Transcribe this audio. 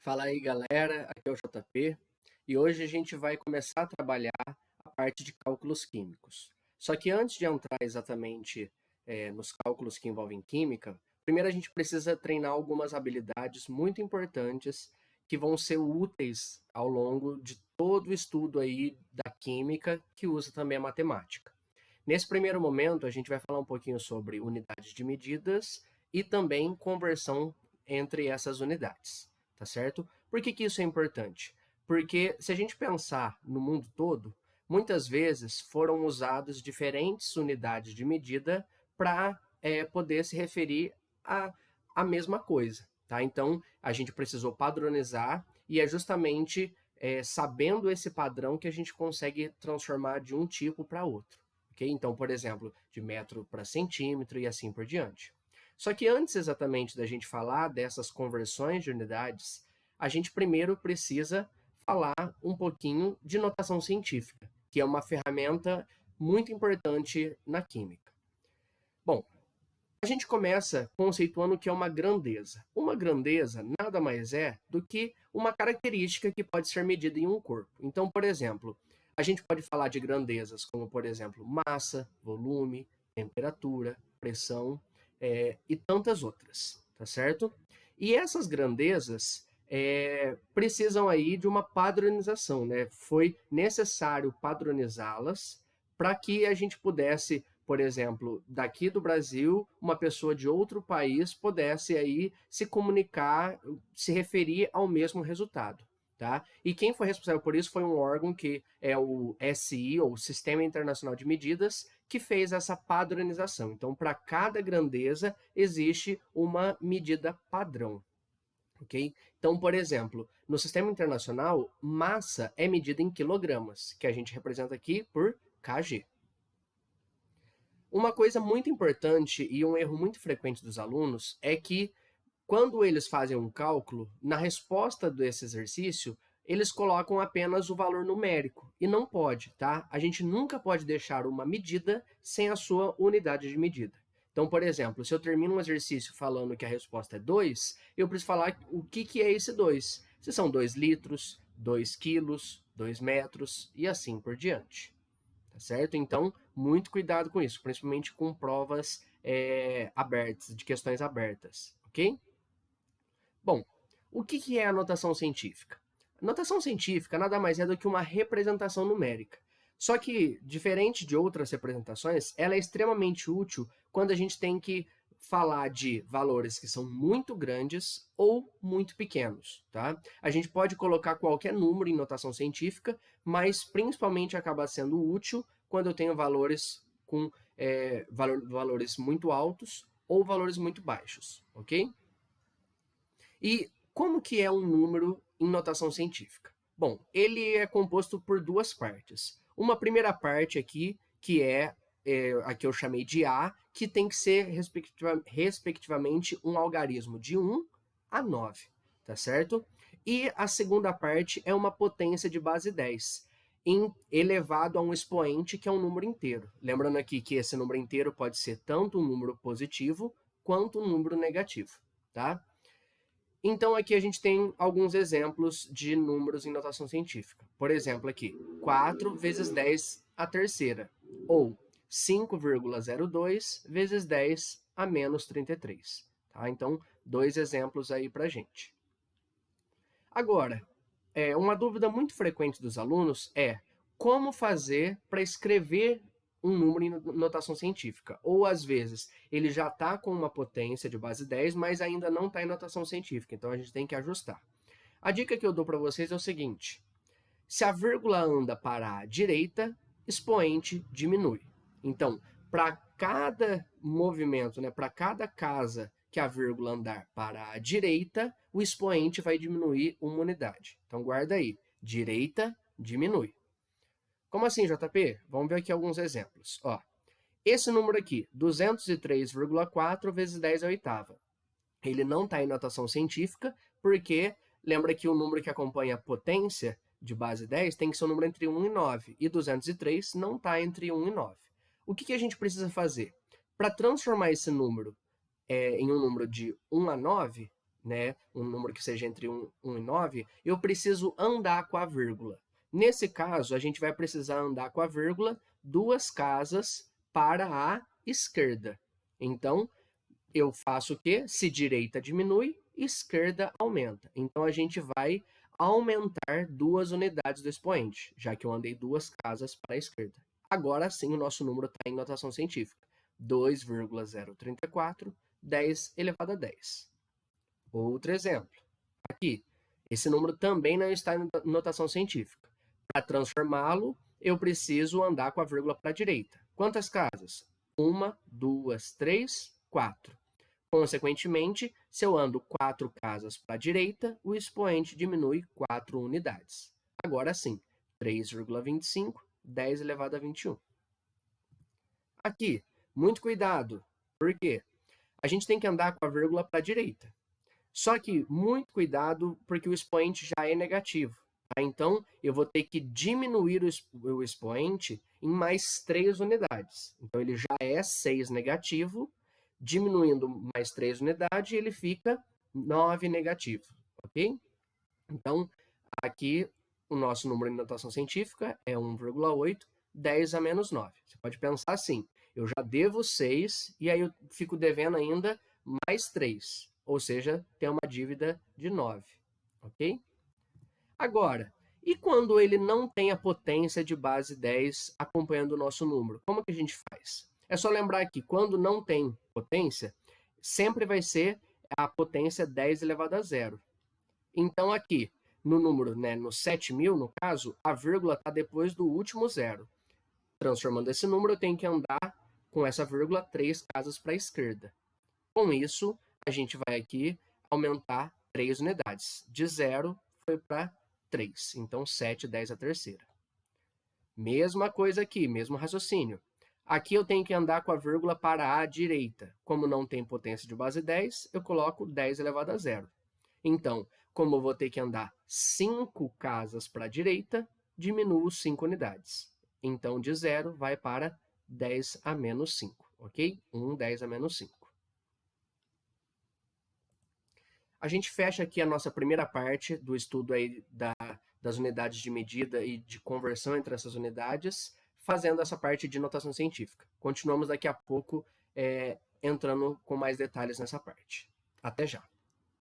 Fala aí, galera. Aqui é o JP e hoje a gente vai começar a trabalhar a parte de cálculos químicos. Só que antes de entrar exatamente nos cálculos que envolvem química, primeiro a gente precisa treinar algumas habilidades muito importantes que vão ser úteis ao longo de todo o estudo aí da química que usa também a matemática. Nesse primeiro momento, a gente vai falar um pouquinho sobre unidades de medidas e também conversão entre essas unidades, tá certo? Por que isso é importante? Porque se a gente pensar no mundo todo, muitas vezes foram usadas diferentes unidades de medida para poder se referir à mesma coisa, tá? Então, a gente precisou padronizar e é justamente sabendo esse padrão que a gente consegue transformar de um tipo para outro. Okay? Então, por exemplo, de metro para centímetro e assim por diante. Só que antes exatamente da gente falar dessas conversões de unidades, a gente primeiro precisa falar um pouquinho de notação científica, que é uma ferramenta muito importante na química. Bom, a gente começa conceituando o que é uma grandeza. Uma grandeza nada mais é do que uma característica que pode ser medida em um corpo. Então, por exemplo, a gente pode falar de grandezas como, por exemplo, massa, volume, temperatura, pressão e tantas outras, tá certo? E essas grandezas precisam aí de uma padronização, né? Foi necessário padronizá-las para que a gente pudesse, por exemplo, daqui do Brasil, uma pessoa de outro país pudesse aí se comunicar, se referir ao mesmo resultado. Tá? E quem foi responsável por isso foi um órgão que é o SI, ou Sistema Internacional de Medidas, que fez essa padronização. Então, para cada grandeza, existe uma medida padrão. Okay? Então, por exemplo, no Sistema Internacional, massa é medida em quilogramas, que a gente representa aqui por kg. Uma coisa muito importante e um erro muito frequente dos alunos é que quando eles fazem um cálculo, na resposta desse exercício, eles colocam apenas o valor numérico. E não pode, tá? A gente nunca pode deixar uma medida sem a sua unidade de medida. Então, por exemplo, se eu termino um exercício falando que a resposta é 2, eu preciso falar o que é esse 2. Se são 2 litros, 2 quilos, 2 metros e assim por diante. Tá certo? Então, muito cuidado com isso, principalmente com provas abertas, de questões abertas, ok? Bom, o que é a notação científica? A notação científica nada mais é do que uma representação numérica. Só que, diferente de outras representações, ela é extremamente útil quando a gente tem que falar de valores que são muito grandes ou muito pequenos. Tá? A gente pode colocar qualquer número em notação científica, mas principalmente acaba sendo útil quando eu tenho valores com valores muito altos ou valores muito baixos, ok? E como que é um número em notação científica? Bom, ele é composto por duas partes. Uma primeira parte aqui, que a que eu chamei de A, que tem que ser, respectivamente, um algarismo de 1 a 9, tá certo? E a segunda parte é uma potência de base 10, elevado a um expoente que é um número inteiro. Lembrando aqui que esse número inteiro pode ser tanto um número positivo quanto um número negativo, tá? Então, aqui a gente tem alguns exemplos de números em notação científica. Por exemplo, aqui, 4 vezes 10 a terceira, ou 5,02 vezes 10 a menos 33. Tá? Então, dois exemplos aí para a gente. Agora, uma dúvida muito frequente dos alunos é como fazer para escrever um número em notação científica. Ou, às vezes, ele já está com uma potência de base 10, mas ainda não está em notação científica. Então, a gente tem que ajustar. A dica que eu dou para vocês é o seguinte. Se a vírgula anda para a direita, expoente diminui. Então, para cada movimento, né, para cada casa que a vírgula andar para a direita, o expoente vai diminuir uma unidade. Então, guarda aí. Direita, diminui. Como assim, JP? Vamos ver aqui alguns exemplos. Ó, esse número aqui, 203,4 vezes 10 à oitava. Ele não está em notação científica, porque lembra que o número que acompanha a potência de base 10 tem que ser um número entre 1 e 9, e 203 não está entre 1 e 9. O que a gente precisa fazer? Para transformar esse número em um número de 1 a 9, né, um número que seja entre 1 e 9, eu preciso andar com a vírgula. Nesse caso, a gente vai precisar andar com a vírgula 2 casas para a esquerda. Então, eu faço o quê? Se direita diminui, esquerda aumenta. Então, a gente vai aumentar 2 unidades do expoente, já que eu andei 2 casas para a esquerda. Agora sim, o nosso número está em notação científica. 2,034, 10 elevado a 10. Outro exemplo. Aqui, esse número também não está em notação científica. Para transformá-lo, eu preciso andar com a vírgula para a direita. Quantas casas? 1, 2, 3, 4. Consequentemente, se eu ando 4 casas para a direita, o expoente diminui 4 unidades. Agora sim, 3,25, 10 elevado a 21. Aqui, muito cuidado, porque a gente tem que andar com a vírgula para a direita. Só que muito cuidado, porque o expoente já é negativo. Tá? Então, eu vou ter que diminuir o expoente em mais 3 unidades. Então, ele já é 6 negativo, diminuindo mais 3 unidades, ele fica 9 negativo. Ok? Então, aqui, o nosso número em notação científica é 1,8, 10 a menos 9. Você pode pensar assim, eu já devo 6 e aí eu fico devendo ainda mais 3. Ou seja, tem uma dívida de 9, ok? Agora, e quando ele não tem a potência de base 10 acompanhando o nosso número? Como que a gente faz? É só lembrar que quando não tem potência, sempre vai ser a potência 10 elevado a zero. Então aqui, no número, né, no 7.000, no caso, a vírgula está depois do último zero. Transformando esse número, eu tenho que andar com essa vírgula 3 casas para a esquerda. Com isso, a gente vai aqui aumentar 3 unidades. De 0 foi para 3. Então, 7, 10 a terceira. Mesma coisa aqui, mesmo raciocínio. Aqui eu tenho que andar com a vírgula para a direita. Como não tem potência de base 10, eu coloco 10 elevado a zero. Então, como eu vou ter que andar 5 casas para a direita, diminuo 5 unidades. Então, de 0 vai para 10 a menos 5, ok? 1, 10 a menos 5. A gente fecha aqui a nossa primeira parte do estudo aí das unidades de medida e de conversão entre essas unidades, fazendo essa parte de notação científica. Continuamos daqui a pouco entrando com mais detalhes nessa parte. Até já!